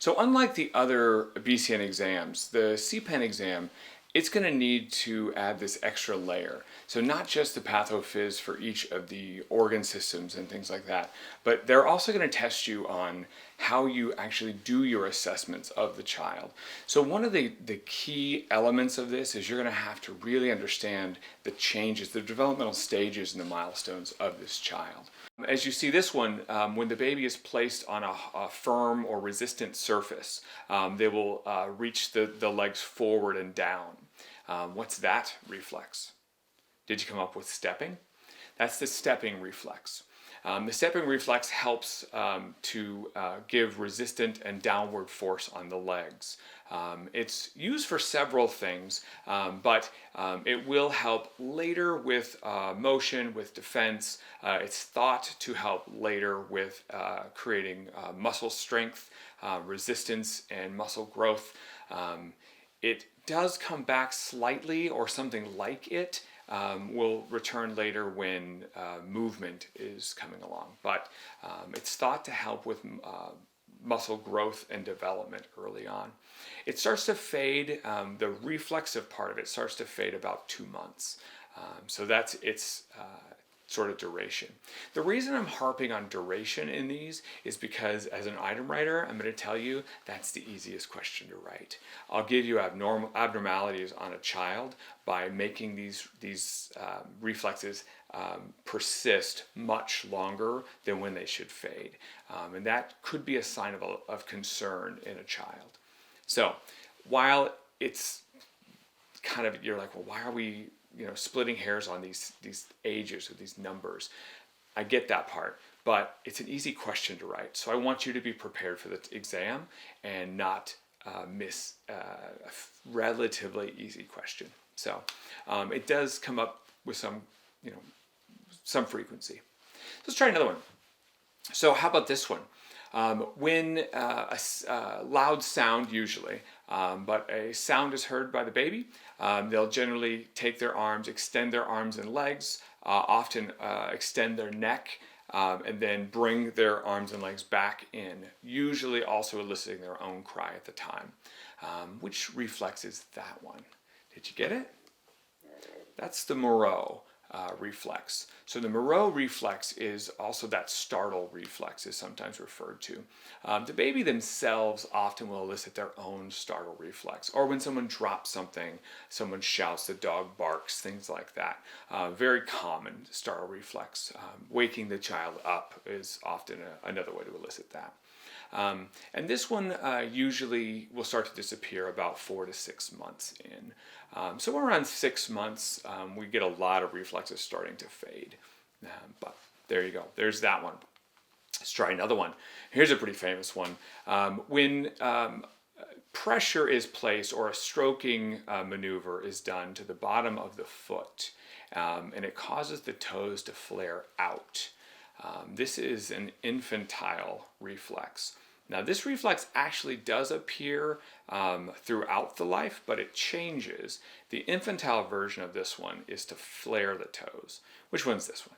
So unlike the other BCN exams, the CPEN exam, it's going to need to add this extra layer. So not just the pathophys for each of the organ systems and things like that, but they're also going to test you on how you actually do your assessments of the child. So one of the key elements of this is you're going to have to really understand the changes, the developmental stages and the milestones of this child. As you see this one, when the baby is placed on a firm or resistant surface, they will reach the legs forward and down. What's that reflex? Did you come up with stepping? That's the stepping reflex. The stepping reflex helps to give resistant and downward force on the legs. It's used for several things, but it will help later with motion, with defense. It's thought to help later with creating muscle strength, resistance, and muscle growth. It does come back slightly, or something like it will return later when movement is coming along. But it's thought to help with muscle growth and development early on. It starts to fade, the reflexive part of it starts to fade about 2 months. So that's its sort of duration. The reason I'm harping on duration in these is because as an item writer, I'm going to tell you that's the easiest question to write. I'll give you abnormalities on a child by making these reflexes persist much longer than when they should fade. And that could be a sign of concern in a child. So while it's kind of, you're like, well, why are we splitting hairs on these ages or these numbers? I get that part, but it's an easy question to write. So I want you to be prepared for the exam and not miss a relatively easy question. So it does come up with some frequency. Let's try another one. So how about this one? When a loud sound usually, but a sound is heard by the baby, they'll generally take their arms, extend their arms and legs, often extend their neck, and then bring their arms and legs back in, usually also eliciting their own cry at the time. Which reflex is that one? Did you get it? That's the Moreau reflex. So the Moreau reflex is also that startle reflex, is sometimes referred to. The baby themselves often will elicit their own startle reflex, or when someone drops something, someone shouts, the dog barks, things like that. Very common startle reflex. Waking the child up is often another way to elicit that. And this one usually will start to disappear about 4 to 6 months in. So around 6 months, we get a lot of reflexes starting to fade. But there you go. There's that one. Let's try another one. Here's a pretty famous one. When pressure is placed or a stroking maneuver is done to the bottom of the foot, and it causes the toes to flare out. This is an infantile reflex. Now this reflex actually does appear throughout the life, but it changes. The infantile version of this one is to flare the toes. Which one's this one?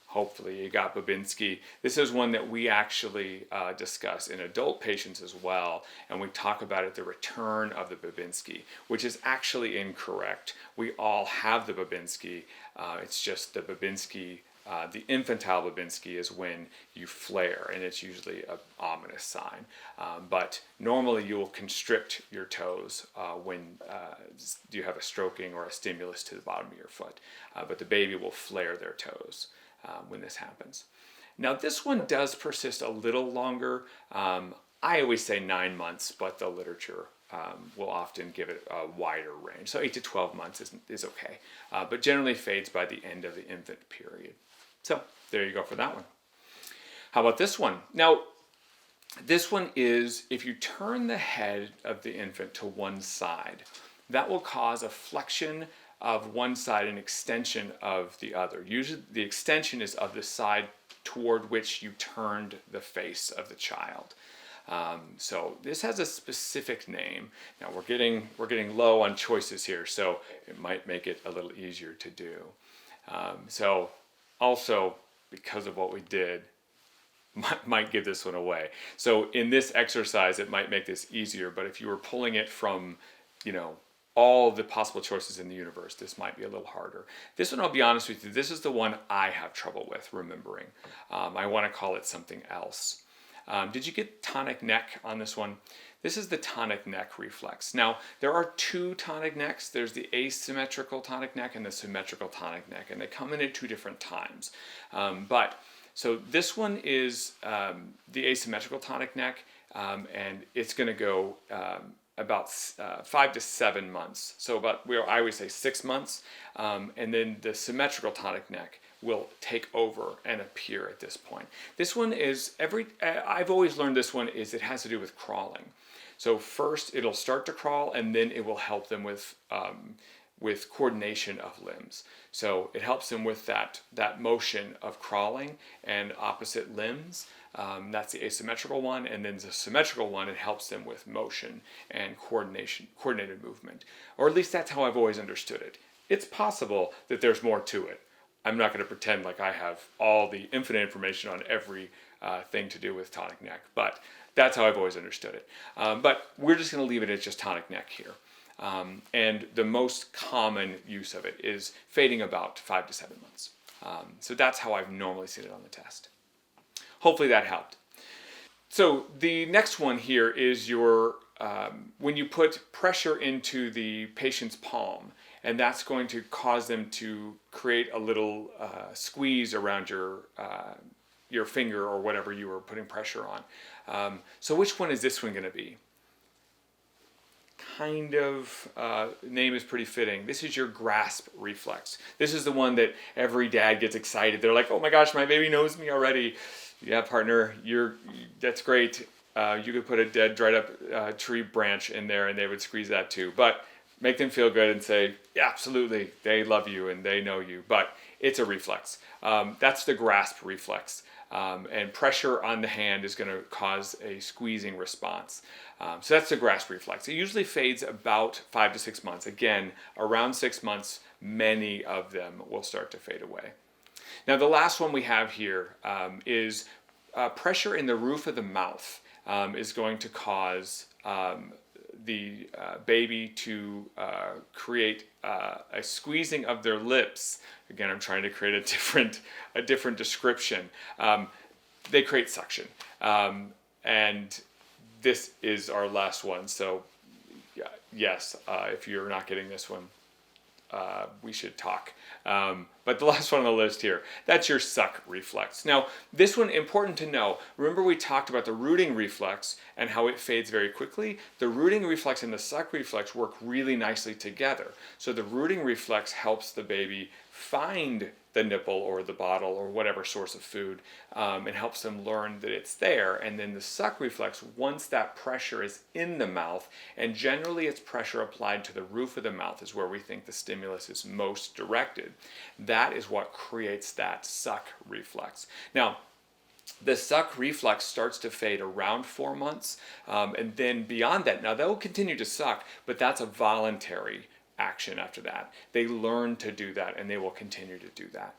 Hopefully you got Babinski. This is one that we actually discuss in adult patients as well, and we talk about it, the return of the Babinski, which is actually incorrect. We all have the Babinski. It's just the Babinski, the infantile Babinski is when you flare, and it's usually an ominous sign. But normally you will constrict your toes when you have a stroking or a stimulus to the bottom of your foot. But the baby will flare their toes when this happens. Now this one does persist a little longer. I always say 9 months, but the literature will often give it a wider range. So 8 to 12 months is okay, but generally fades by the end of the infant period. So there you go for that one. How about this one? Now, this one is if you turn the head of the infant to one side, that will cause a flexion of one side and extension of the other. Usually the extension is of the side toward which you turned the face of the child. So this has a specific name. Now we're getting low on choices here, so it might make it a little easier to do. So also, because of what we did, might give this one away. So in this exercise, it might make this easier, but if you were pulling it from, all the possible choices in the universe, this might be a little harder. This one, I'll be honest with you, this is the one I have trouble with remembering. I want to call it something else. Did you get tonic neck on this one? This is the tonic neck reflex. Now, there are two tonic necks. There's the asymmetrical tonic neck and the symmetrical tonic neck, and they come in at 2 different times. So this one is the asymmetrical tonic neck, and it's going to go about 5 to 7 months. So I always say 6 months, and then the symmetrical tonic neck will take over and appear at this point. This one is I've always learned this one is it has to do with crawling. So first it'll start to crawl, and then it will help them with coordination of limbs. So it helps them with that motion of crawling and opposite limbs. That's the asymmetrical one, and then the symmetrical one, it helps them with motion and coordinated movement. Or at least that's how I've always understood it. It's possible that there's more to it. I'm not going to pretend like I have all the infinite information on every thing to do with tonic neck, but that's how I've always understood it. But we're just going to leave it as just tonic neck here. And the most common use of it is fading about 5 to 7 months. So that's how I've normally seen it on the test. Hopefully that helped. So the next one here is when you put pressure into the patient's palm, and that's going to cause them to create a little squeeze around your finger or whatever you were putting pressure on. So which one is this one going to be? Name is pretty fitting. This is your grasp reflex. This is the one that every dad gets excited. They're like, oh my gosh, my baby knows me already. Yeah, partner, that's great. You could put a dead, dried up tree branch in there and they would squeeze that too. But make them feel good and say, yeah, absolutely, they love you and they know you. But it's a reflex. That's the grasp reflex. And pressure on the hand is going to cause a squeezing response. So that's the grasp reflex. It usually fades about 5 to 6 months. Again, around 6 months, many of them will start to fade away. Now, the last one we have here is pressure in the roof of the mouth is going to cause the baby to create a squeezing of their lips. Again, I'm trying to create a different description. They create suction, and this is our last one. So, yes, if you're not getting this one, we should talk. But the last one on the list here, that's your suck reflex. Now, this one, important to know, remember we talked about the rooting reflex and how it fades very quickly? The rooting reflex and the suck reflex work really nicely together. So the rooting reflex helps the baby find the nipple or the bottle or whatever source of food, and helps them learn that it's there. And then the suck reflex, once that pressure is in the mouth, and generally it's pressure applied to the roof of the mouth is where we think the stimulus is most directed. That is what creates that suck reflex. Now, the suck reflex starts to fade around 4 months, and then beyond that, now they'll continue to suck, but that's a voluntary action after that. They learn to do that and they will continue to do that.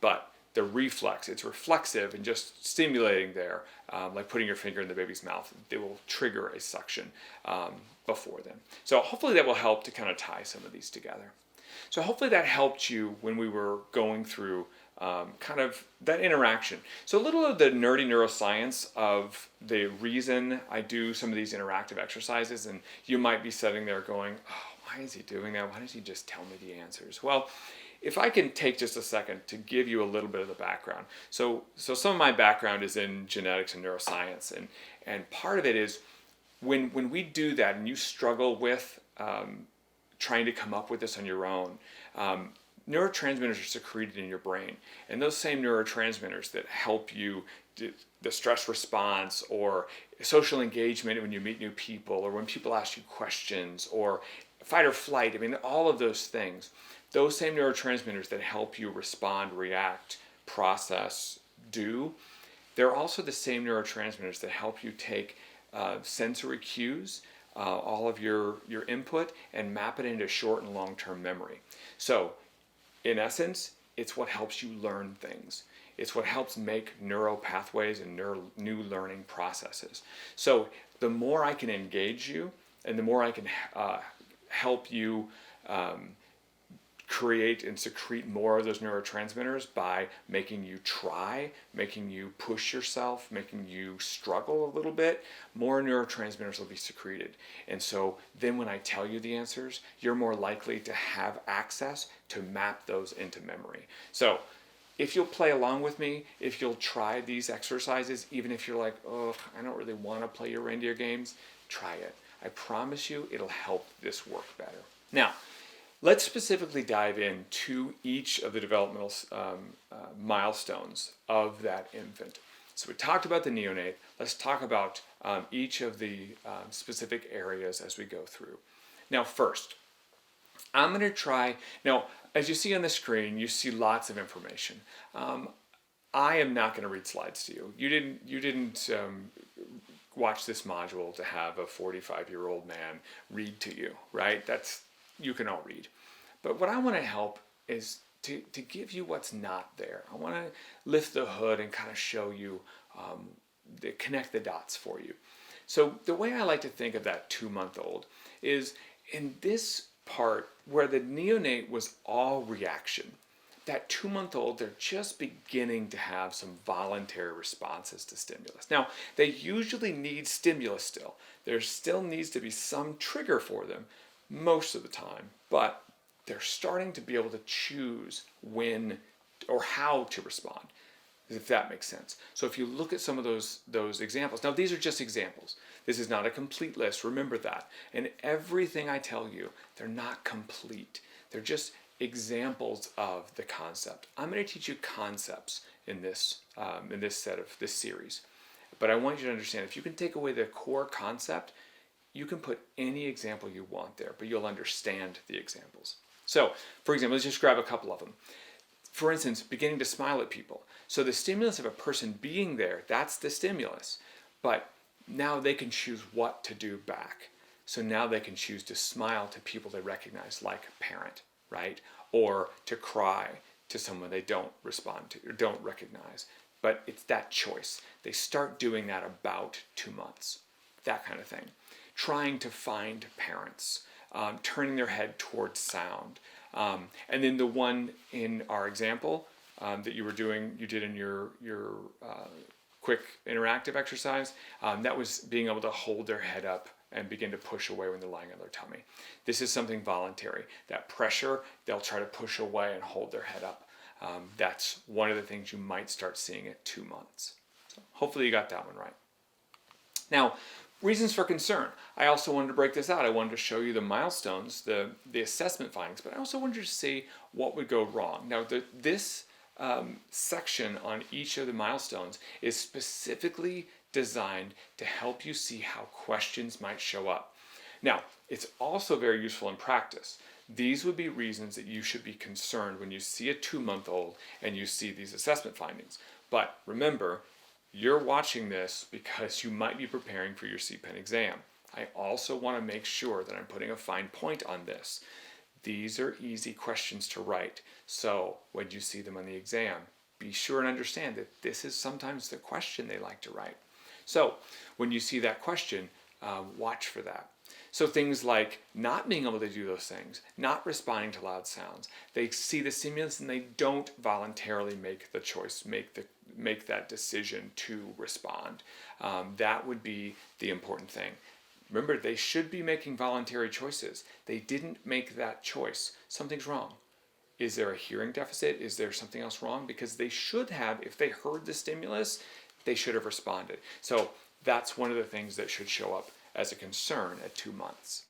But the reflex, it's reflexive and just stimulating there, like putting your finger in the baby's mouth, they will trigger a suction before then. So hopefully that will help to kind of tie some of these together. So hopefully that helped you when we were going through kind of that interaction. So a little of the nerdy neuroscience of the reason I do some of these interactive exercises, and you might be sitting there going, oh, why is he doing that? Why doesn't he just tell me the answers? Well, if I can take just a second to give you a little bit of the background. So some of my background is in genetics and neuroscience, and part of it is when we do that and you struggle with trying to come up with this on your own, neurotransmitters are secreted in your brain, and those same neurotransmitters that help you the stress response or social engagement when you meet new people or when people ask you questions or fight or flight, I mean, all of those things, those same neurotransmitters that help you respond, react, process, they're also the same neurotransmitters that help you take sensory cues, all of your input, and map it into short and long-term memory. So, in essence, it's what helps you learn things. It's what helps make neural pathways and new learning processes. So the more I can engage you and the more I can help you create and secrete more of those neurotransmitters by making you try, making you push yourself, making you struggle a little bit, more neurotransmitters will be secreted. And so then when I tell you the answers, you're more likely to have access to map those into memory. So if you'll play along with me, if you'll try these exercises, even if you're like, oh, I don't really want to play your reindeer games, try it. I promise you it'll help this work better. Now, let's specifically dive into each of the developmental milestones of that infant. So we talked about the neonate. Let's talk about each of the specific areas as we go through. Now, first, I'm going to try, now, as you see on the screen, you see lots of information. I am not going to read slides to you. You didn't watch this module to have a 45-year-old man read to you, right? You can all read. But what I want to help is to give you what's not there. I want to lift the hood and kind of show you, connect the dots for you. So the way I like to think of that 2-month-old is in this part where the neonate was all reaction. That 2-month-old, they're just beginning to have some voluntary responses to stimulus. Now, they usually need stimulus still. There still needs to be some trigger for them most of the time, but they're starting to be able to choose when or how to respond, if that makes sense. So if you look at some of those examples, now these are just examples. This is not a complete list, remember that. And everything I tell you, they're not complete. They're just examples of the concept. I'm going to teach you concepts in this series. But I want you to understand, if you can take away the core concept, you can put any example you want there, but you'll understand the examples. So, for example, let's just grab a couple of them. For instance, beginning to smile at people. So the stimulus of a person being there, that's the stimulus. But now they can choose what to do back. So now they can choose to smile to people they recognize, like a parent, right? Or to cry to someone they don't respond to or don't recognize. But it's that choice. They start doing that about 2 months, that kind of thing. Trying to find parents, turning their head towards sound. And then the one in our example that you did in your quick interactive exercise, that was being able to hold their head up and begin to push away when they're lying on their tummy. This is something voluntary. That pressure, they'll try to push away and hold their head up. That's one of the things you might start seeing at 2 months. So hopefully you got that one right. Now, reasons for concern. I also wanted to break this out. I wanted to show you the milestones, the assessment findings, but I also wanted to see what would go wrong. Now, this section on each of the milestones is specifically designed to help you see how questions might show up. Now, it's also very useful in practice. These would be reasons that you should be concerned when you see a 2-month-old and you see these assessment findings. But remember, you're watching this because you might be preparing for your CPEN exam. I also want to make sure that I'm putting a fine point on this. These are easy questions to write. So when you see them on the exam, be sure and understand that this is sometimes the question they like to write. So when you see that question, watch for that. So things like not being able to do those things, not responding to loud sounds. They see the stimulus and they don't voluntarily make the choice, make that decision to respond. That would be the important thing. Remember, they should be making voluntary choices. They didn't make that choice. Something's wrong. Is there a hearing deficit? Is there something else wrong? Because they should have, if they heard the stimulus, they should have responded. So that's one of the things that should show up as a concern at 2 months.